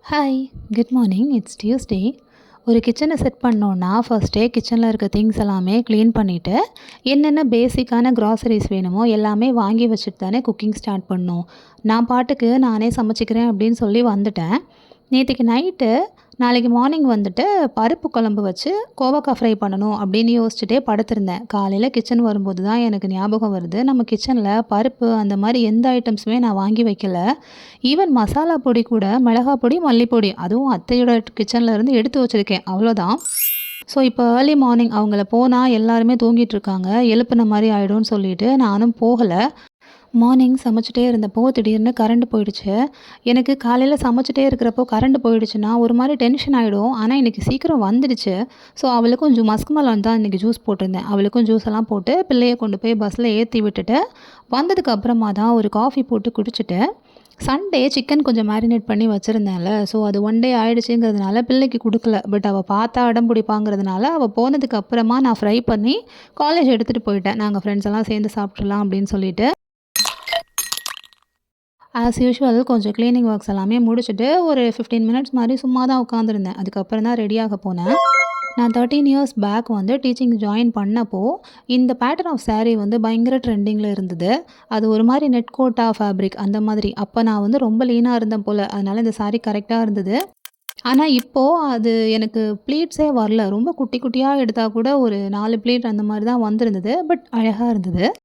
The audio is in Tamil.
Hi, good morning. It's Tuesday. ஒரு கிச்சனை செட் பண்ணோன்னா ஃபர்ஸ்ட்டே கிச்சனில் இருக்க திங்ஸ் எல்லாமே க்ளீன் பண்ணிவிட்டு என்னென்ன பேசிக்கான க்ராசரிஸ் வேணுமோ எல்லாமே வாங்கி வச்சுட்டு தானே குக்கிங் ஸ்டார்ட் பண்ணணும். நான் பாட்டுக்கு நானே சமைச்சிக்கிறேன் அப்படின்னு சொல்லி வந்துட்டேன். நேற்றுக்கு நைட்டு நாளைக்கு மார்னிங் வந்துட்டு பருப்பு குழம்பு வச்சு கோவக்காய் ஃப்ரை பண்ணணும் அப்படின்னு யோசிச்சுட்டே படுத்திருந்தேன். காலையில் கிச்சன் வரும்போது தான் எனக்கு ஞாபகம் வருது, நம்ம கிச்சனில் பருப்பு அந்த மாதிரி எந்த ஐட்டம்ஸுமே நான் வாங்கி வைக்கல. ஈவன் மசாலா பொடி கூட மிளகா பொடி, மல்லிப்பொடி அதுவும் அத்தையோட கிச்சனில் இருந்து எடுத்து வச்சுருக்கேன், அவ்வளோதான். ஸோ இப்போ ஏர்லி மார்னிங் அவங்கள போனால் எல்லாருமே தூங்கிட்டு இருக்காங்க, எழுப்புன மாதிரி ஆகிடும்னு சொல்லிட்டு நானும் போகலை. மார்னிங் சமைச்சிட்டே இருந்தப்போ திடீர்னு கரண்ட் போயிடுச்சு. எனக்கு காலையில் சமைச்சிட்டே இருக்கிறப்போ கரண்ட் போயிடுச்சுன்னா ஒரு மாதிரி டென்ஷன் ஆகிடும். ஆனால் இன்றைக்கி சீக்கிரம் வந்துடுச்சு. ஸோ அவளுக்கும் மஸ்க் மெலன் தான் இன்றைக்கி ஜூஸ் போட்டிருந்தேன். அவளுக்கும் ஜூஸ் எல்லாம் போட்டு பிள்ளையை கொண்டு போய் பஸ்ஸில் ஏற்றி விட்டுட்டு வந்ததுக்கு அப்புறமா தான் ஒரு காஃபி போட்டு குடிச்சிட்டு, சண்டே சிக்கன் கொஞ்சம் மேரினேட் பண்ணி வச்சுருந்தேன்ல, ஸோ அது ஒன் டே ஆகிடுச்சுங்கிறதுனால பிள்ளைக்கு கொடுக்கல. பட் அவள் பார்த்தா அடம் பிடிப்பாங்கிறதுனால அவள் போனதுக்கு அப்புறமா நான் ஃப்ரை பண்ணி காலேஜ் எடுத்துகிட்டு போயிட்டேன். நாங்கள் ஃப்ரெண்ட்ஸ் எல்லாம் சேர்ந்து சாப்பிட்றலாம் அப்படின்னு சொல்லிட்டு. ஆஸ் யூஷுவல் கொஞ்சம் க்ளீனிங் ஒர்க்ஸ் எல்லாமே முடிச்சுட்டு ஒரு 15 மினிட்ஸ் மாதிரி சும்மா தான் உட்காந்துருந்தேன். அதுக்கப்புறம் தான் ரெடியாக போனேன். நான் 13 இயர்ஸ் பேக் வந்து டீச்சிங் ஜாயின் பண்ணப்போ இந்த பேட்டர்ன் ஆஃப் saree வந்து பயங்கர ட்ரெண்டிங்கில் இருந்தது. அது ஒரு மாதிரி நெட் கோட்டா ஃபேப்ரிக் அந்த மாதிரி. அப்போ நான் வந்து ரொம்ப லீனாக இருந்தேன் போல், அதனால் இந்த saree கரெக்டாக இருந்தது. ஆனால் இப்போது அது எனக்கு ப்ளீட்ஸே வரல. ரொம்ப குட்டி குட்டியாக எடுத்தால் கூட ஒரு 4 ப்ளீட் அந்த மாதிரி தான் வந்திருந்தது. பட் அழகாக இருந்தது.